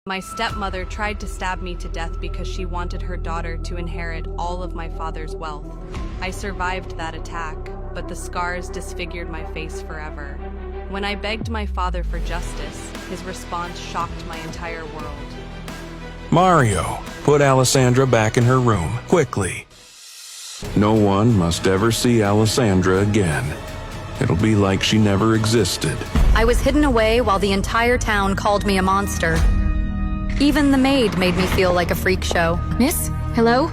My stepmother tried to stab me to death because she wanted her daughter to inherit all of my father's wealth. I survived that attack, but the scars disfigured my face forever. When I begged my father for justice, his response shocked my entire world. Mario, put Alessandra back in her room, quickly. No one must ever see Alessandra again. It'll be like she never existed. I was hidden away while the entire town called me a monster. Even the maid made me feel like a freak show. Miss? Hello?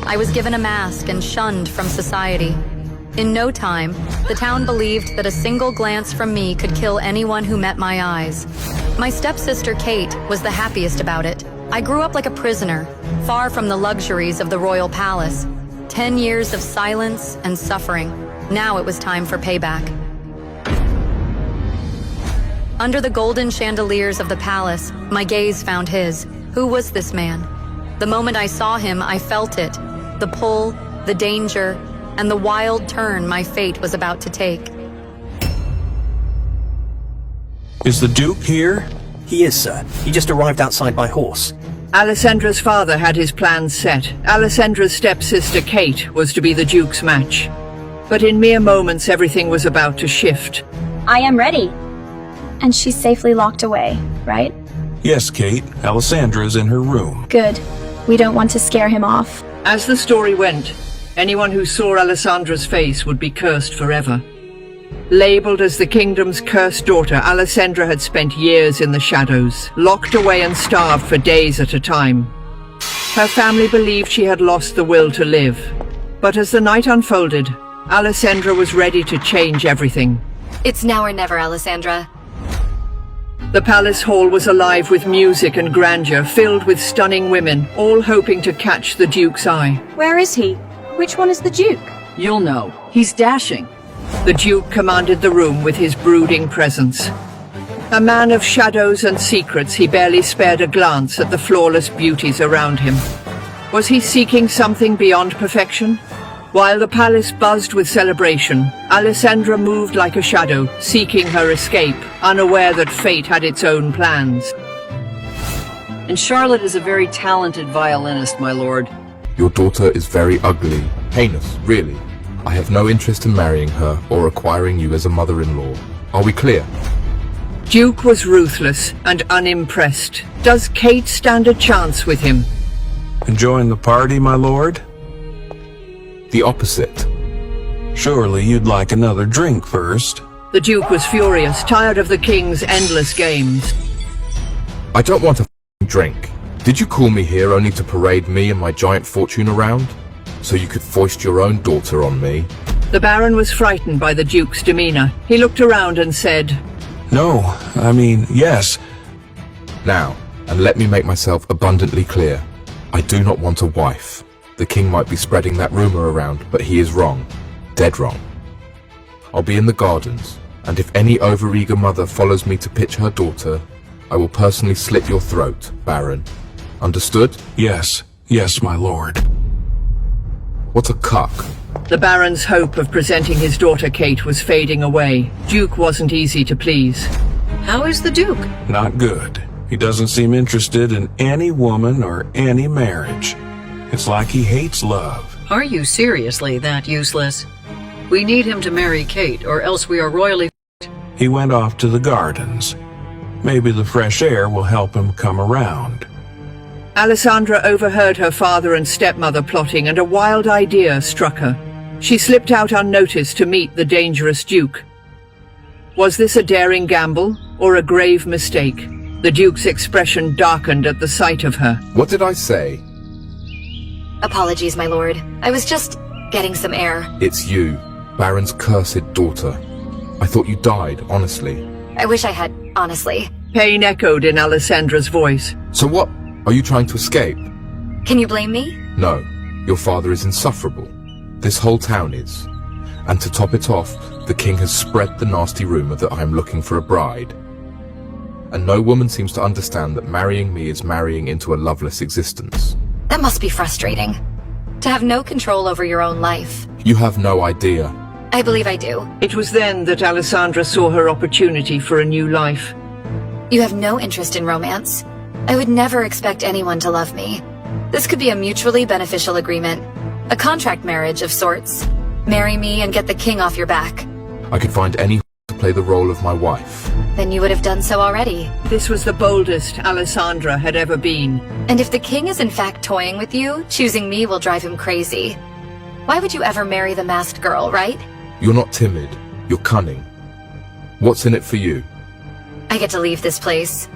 I was given a mask and shunned from society. In no time, the town believed that a single glance from me could kill anyone who met my eyes. My stepsister Kate was the happiest about it. I grew up like a prisoner, far from the luxuries of the royal palace. 10 years of silence and suffering. Now it was time for payback. Under the golden chandeliers of the palace, my gaze found his. Who was this man? The moment I saw him, I felt it. The pull, the danger, and the wild turn my fate was about to take. Is the Duke here? He is, sir. He just arrived outside by horse. Alessandra's father had his plans set. Alessandra's stepsister Kate was to be the Duke's match. But in mere moments, everything was about to shift. I am ready. And she's safely locked away, right? Yes, Kate. Alessandra's in her room. Good. We don't want to scare him off. As the story went, anyone who saw Alessandra's face would be cursed forever. Labeled as the kingdom's cursed daughter, Alessandra had spent years in the shadows, locked away and starved for days at a time. Her family believed she had lost the will to live. But as the night unfolded, Alessandra was ready to change everything. It's now or never, Alessandra. The palace hall was alive with music and grandeur, filled with stunning women, all hoping to catch the Duke's eye. Where is he? Which one is the Duke? You'll know. He's dashing. The Duke commanded the room with his brooding presence. A man of shadows and secrets, he barely spared a glance at the flawless beauties around him. Was he seeking something beyond perfection? While the palace buzzed with celebration, Alessandra moved like a shadow, seeking her escape, unaware that fate had its own plans. And Charlotte is a very talented violinist, my lord. Your daughter is very ugly. Heinous, really. I have no interest in marrying her or acquiring you as a mother-in-law. Are we clear? Duke was ruthless and unimpressed. Does Kate stand a chance with him? Enjoying the party, my lord? The opposite. Surely you'd like another drink first. The Duke was furious, tired of the king's endless games. I don't want a drink. Did you call me here only to parade me and my giant fortune around? So you could foist your own daughter on me? The Baron was frightened by the Duke's demeanor. He looked around and said, No, I mean, yes. Now, and let me make myself abundantly clear. I do not want a wife. The king might be spreading that rumor around, but he is wrong. Dead wrong. I'll be in the gardens, and if any overeager mother follows me to pitch her daughter, I will personally slit your throat, Baron. Understood? Yes, yes, my lord. What a cuck. The Baron's hope of presenting his daughter Kate was fading away. Duke wasn't easy to please. How is the Duke? Not good. He doesn't seem interested in any woman or any marriage. It's like he hates love. Are you seriously that useless? We need him to marry Kate, or else we are royally He went off to the gardens. Maybe the fresh air will help him come around. Alessandra overheard her father and stepmother plotting, and a wild idea struck her. She slipped out unnoticed to meet the dangerous Duke. Was this a daring gamble, or a grave mistake? The Duke's expression darkened at the sight of her. What did I say? Apologies, my lord. I was just getting some air. It's you, Baron's cursed daughter. I thought you died, honestly. I wish I had, honestly. Pain echoed in Alessandra's voice. So what? Are you trying to escape? Can you blame me? No. Your father is insufferable. This whole town is. And to top it off, the king has spread the nasty rumor that I am looking for a bride. And no woman seems to understand that marrying me is marrying into a loveless existence. That must be frustrating. To have no control over your own life. You have no idea. I believe I do. It was then that Alessandra saw her opportunity for a new life. You have no interest in romance. I would never expect anyone to love me. This could be a mutually beneficial agreement. A contract marriage of sorts. Marry me and get the king off your back. I could find any to play the role of my wife. Then you would have done so already. This was the boldest Alessandra had ever been. And if the king is in fact toying with you, choosing me will drive him crazy. Why would you ever marry the masked girl, right? You're not timid. You're cunning. What's in it for you? I get to leave this place.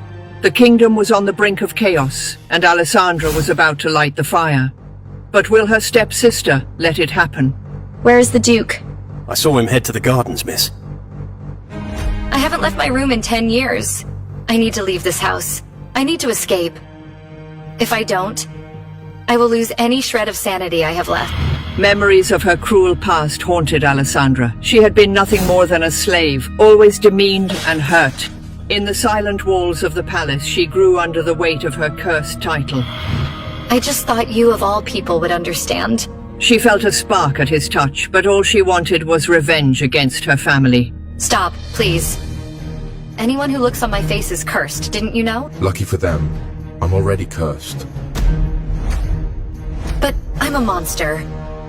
The kingdom was on the brink of chaos, and Alessandra was about to light the fire. But will her stepsister let it happen? Where is the Duke? I saw him head to the gardens, miss. I haven't left my room in 10 years. I need to leave this house. I need to escape. If I don't, I will lose any shred of sanity I have left. Memories of her cruel past haunted Alessandra. She had been nothing more than a slave, always demeaned and hurt. In the silent walls of the palace, she grew under the weight of her cursed title. I just thought you of all people would understand. She felt a spark at his touch, but all she wanted was revenge against her family. Stop, please. Anyone who looks on my face is cursed, didn't you know? Lucky for them, I'm already cursed. But I'm a monster.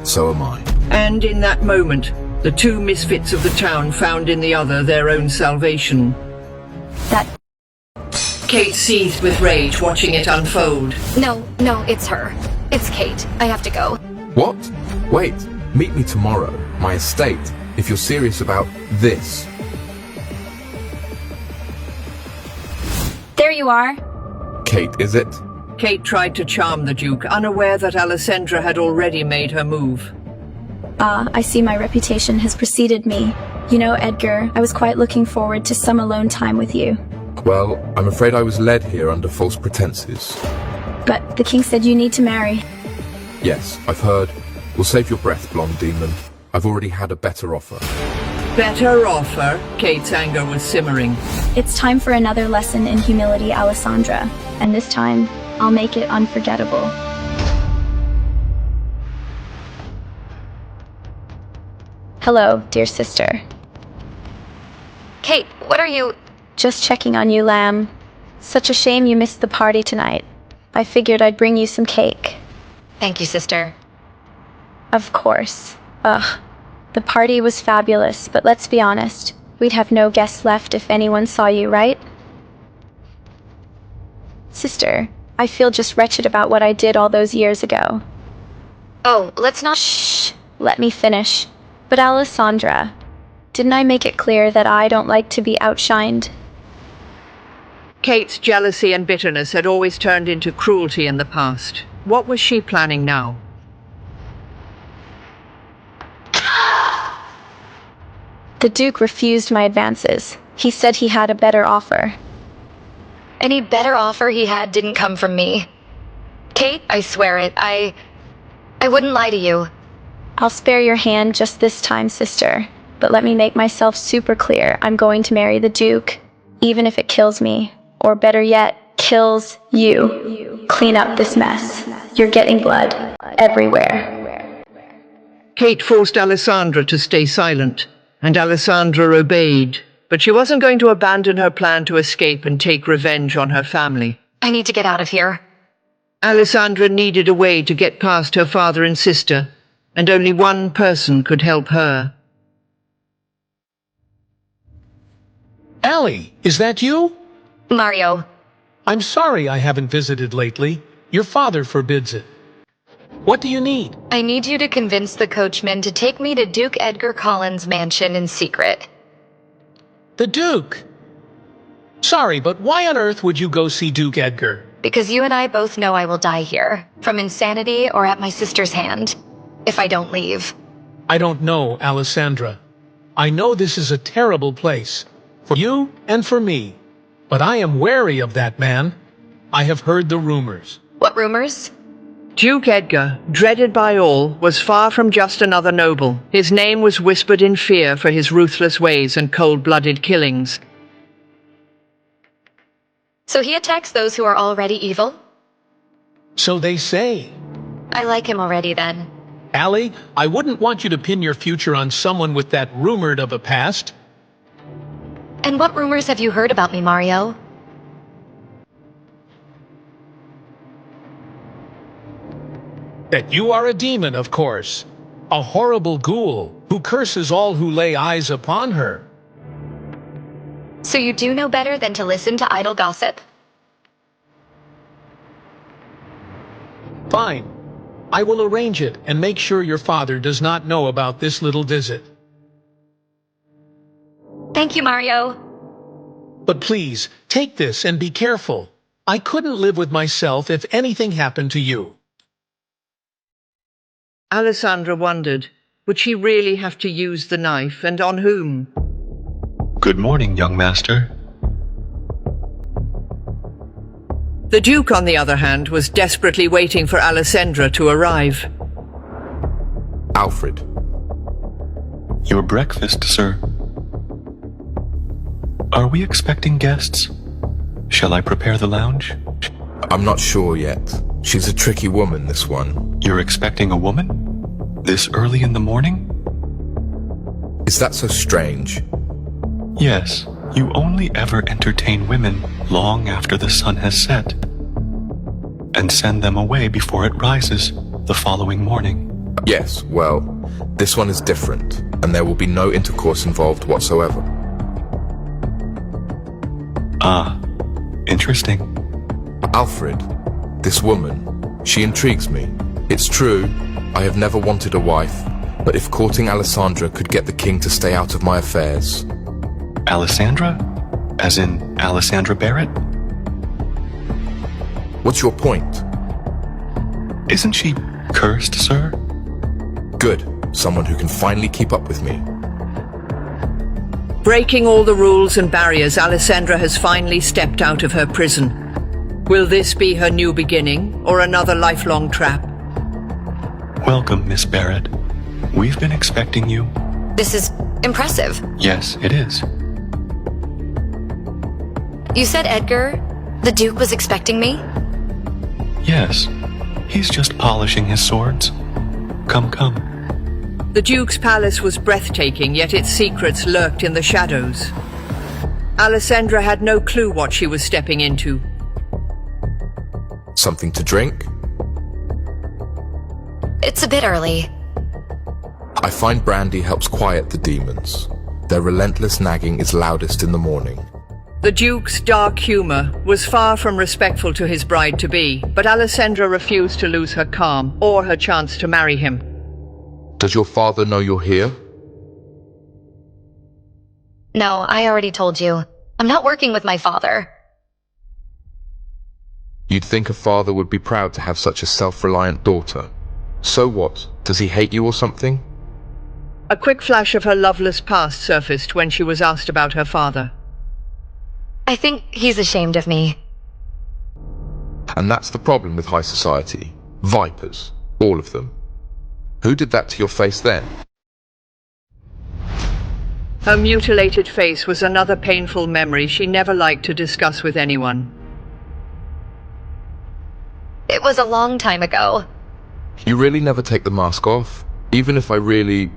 So am I. And in that moment, the two misfits of the town found in the other their own salvation. That... Kate seethed with rage, watching it unfold. No, it's her. It's Kate. I have to go. What? Wait, meet me tomorrow. My estate, if you're serious about this. There you are. Kate, is it? Kate tried to charm the Duke, unaware that Alessandra had already made her move. I see my reputation has preceded me. You know, Edgar, I was quite looking forward to some alone time with you. Well, I'm afraid I was led here under false pretenses. But the king said you need to marry. Yes, I've heard. We'll save your breath, blonde demon. I've already had a better offer. Better offer? Kate's anger was simmering. It's time for another lesson in humility, Alessandra. And this time, I'll make it unforgettable. Hello, dear sister. Kate, what are you... Just checking on you, lamb. Such a shame you missed the party tonight. I figured I'd bring you some cake. Thank you, sister. Of course. The party was fabulous, but let's be honest. We'd have no guests left if anyone saw you, right? Sister, I feel just wretched about what I did all those years ago. Oh, let's not... Shh! Let me finish. But Alessandra, didn't I make it clear that I don't like to be outshined? Kate's jealousy and bitterness had always turned into cruelty in the past. What was she planning now? The Duke refused my advances. He said he had a better offer. Any better offer he had didn't come from me. Kate, I swear it, I wouldn't lie to you. I'll spare your hand just this time, sister. But let me make myself super clear. I'm going to marry the Duke, even if it kills me. Or better yet, kills you. Clean up this mess. You're getting blood everywhere. Kate forced Alessandra to stay silent, and Alessandra obeyed. But she wasn't going to abandon her plan to escape and take revenge on her family. I need to get out of here. Alessandra needed a way to get past her father and sister, and only one person could help her. Allie, is that you? Mario. I'm sorry I haven't visited lately. Your father forbids it. What do you need? I need you to convince the coachman to take me to Duke Edgar Collins' mansion in secret. The Duke? Sorry, but why on earth would you go see Duke Edgar? Because you and I both know I will die here, from insanity or at my sister's hand, if I don't leave. I don't know, Alessandra. I know this is a terrible place, for you and for me. But I am wary of that man. I have heard the rumors. What rumors? Duke Edgar, dreaded by all, was far from just another noble. His name was whispered in fear for his ruthless ways and cold-blooded killings. So he attacks those who are already evil? So they say. I like him already then. Allie, I wouldn't want you to pin your future on someone with that rumored of a past. And what rumors have you heard about me, Mario? That you are a demon, of course. A horrible ghoul who curses all who lay eyes upon her. So you do know better than to listen to idle gossip? Fine. I will arrange it and make sure your father does not know about this little visit. Thank you, Mario. But please, take this and be careful. I couldn't live with myself if anything happened to you. Alessandra wondered, would she really have to use the knife, and on whom? Good morning, young master. The Duke, on the other hand, was desperately waiting for Alessandra to arrive. Alfred. Your breakfast, sir. Are we expecting guests? Shall I prepare the lounge? I'm not sure yet. She's a tricky woman, this one. You're expecting a woman? This early in the morning? Is that so strange? Yes, you only ever entertain women long after the sun has set, and send them away before it rises the following morning. Yes, well, this one is different, and there will be no intercourse involved whatsoever. Ah, interesting. Alfred, this woman, she intrigues me. It's true, I have never wanted a wife, but if courting Alessandra could get the king to stay out of my affairs... Alessandra? As in Alessandra Barrett? What's your point? Isn't she cursed, sir? Good. Someone who can finally keep up with me. Breaking all the rules and barriers, Alessandra has finally stepped out of her prison. Will this be her new beginning, or another lifelong trap? Welcome, Miss Barrett. We've been expecting you. This is impressive. Yes, it is. You said Edgar, the Duke, was expecting me? Yes. He's just polishing his swords. Come, come. The Duke's palace was breathtaking, yet its secrets lurked in the shadows. Alessandra had no clue what she was stepping into. Something to drink? It's a bit early. I find brandy helps quiet the demons. Their relentless nagging is loudest in the morning. The Duke's dark humor was far from respectful to his bride-to-be, but Alessandra refused to lose her calm or her chance to marry him. Does your father know you're here? No, I already told you. I'm not working with my father. You'd think a father would be proud to have such a self-reliant daughter. So what? Does he hate you or something? A quick flash of her loveless past surfaced when she was asked about her father. I think he's ashamed of me. And that's the problem with high society. Vipers. All of them. Who did that to your face then? Her mutilated face was another painful memory she never liked to discuss with anyone. It was a long time ago. You really never take the mask off? Even if I really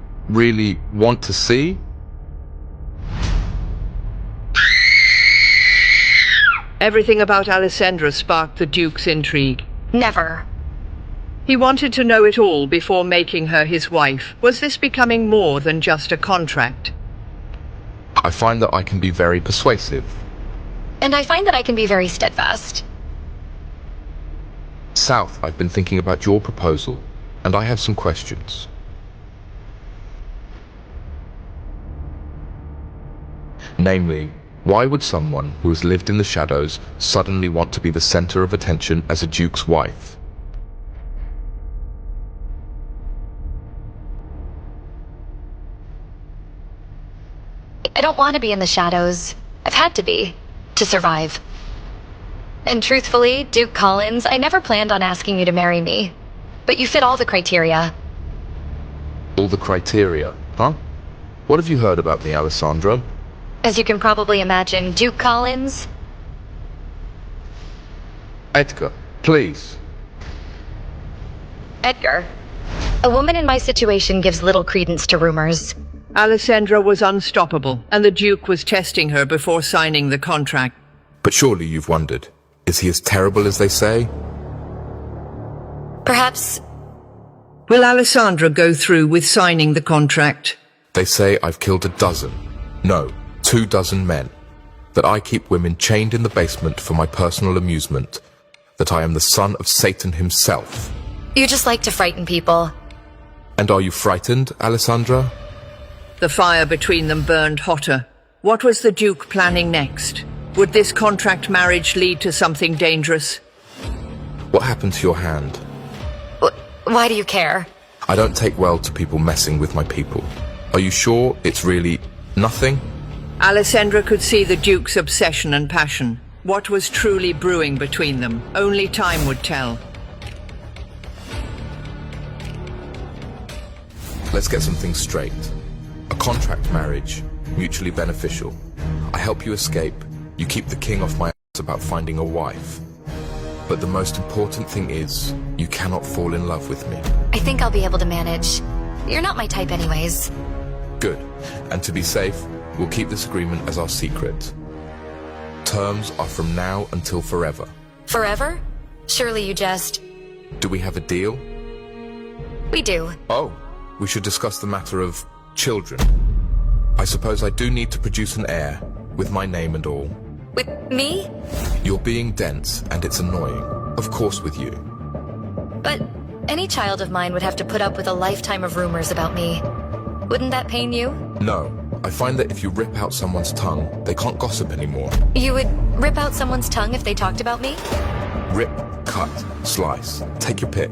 want to see? Everything about Alessandra sparked the Duke's intrigue. Never. He wanted to know it all before making her his wife. Was this becoming more than just a contract? I find that I can be very persuasive. And I find that I can be very steadfast. South, I've been thinking about your proposal, and I have some questions. Namely, why would someone who has lived in the shadows suddenly want to be the center of attention as a duke's wife? I don't want to be in the shadows. I've had to be, to survive. And truthfully, Duke Collins, I never planned on asking you to marry me. But you fit all the criteria. All the criteria, huh? What have you heard about me, Alessandra? As you can probably imagine, Duke Collins... Edgar, please. Edgar. A woman in my situation gives little credence to rumors. Alessandra was unstoppable, and the Duke was testing her before signing the contract. But surely you've wondered, is he as terrible as they say? Perhaps... Will Alessandra go through with signing the contract? They say I've killed 12, no, 24 men. That I keep women chained in the basement for my personal amusement. That I am the son of Satan himself. You just like to frighten people. And are you frightened, Alessandra? The fire between them burned hotter. What was the Duke planning next? Would this contract marriage lead to something dangerous? What happened to your hand? Why do you care? I don't take well to people messing with my people. Are you sure it's really nothing? Alessandra could see the Duke's obsession and passion. What was truly brewing between them? Only time would tell. Let's get some things straight. A contract marriage, mutually beneficial. I help you escape, you keep the king off my ass about finding a wife. But the most important thing is, you cannot fall in love with me. I think I'll be able to manage. You're not my type anyways. Good. And to be safe, we'll keep this agreement as our secret. Terms are from now until forever. Forever? Surely you jest... Do we have a deal? We do. Oh, we should discuss the matter of children. I suppose I do need to produce an heir, with my name and all. With me? You're being dense, and it's annoying. Of course with you. But any child of mine would have to put up with a lifetime of rumors about me. Wouldn't that pain you? No. I find that if you rip out someone's tongue, they can't gossip anymore. You would rip out someone's tongue if they talked about me? Rip, cut, slice. Take your pick.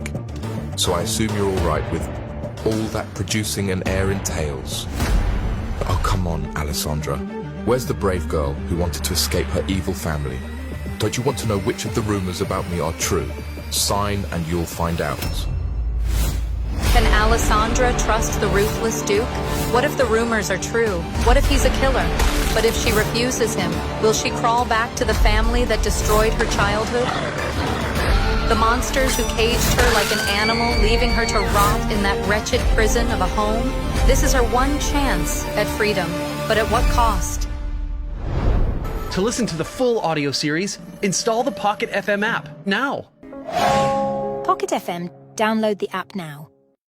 So I assume you're all right with all that producing an heir entails. Oh, come on, Alessandra. Where's the brave girl who wanted to escape her evil family? Don't you want to know which of the rumors about me are true? Sign and you'll find out. Can Alessandra trust the ruthless Duke? What if the rumors are true? What if he's a killer? But if she refuses him, will she crawl back to the family that destroyed her childhood? The monsters who caged her like an animal, leaving her to rot in that wretched prison of a home? This is her one chance at freedom, but at what cost? To listen to the full audio series, install the Pocket FM app now. Pocket FM. Download the app now.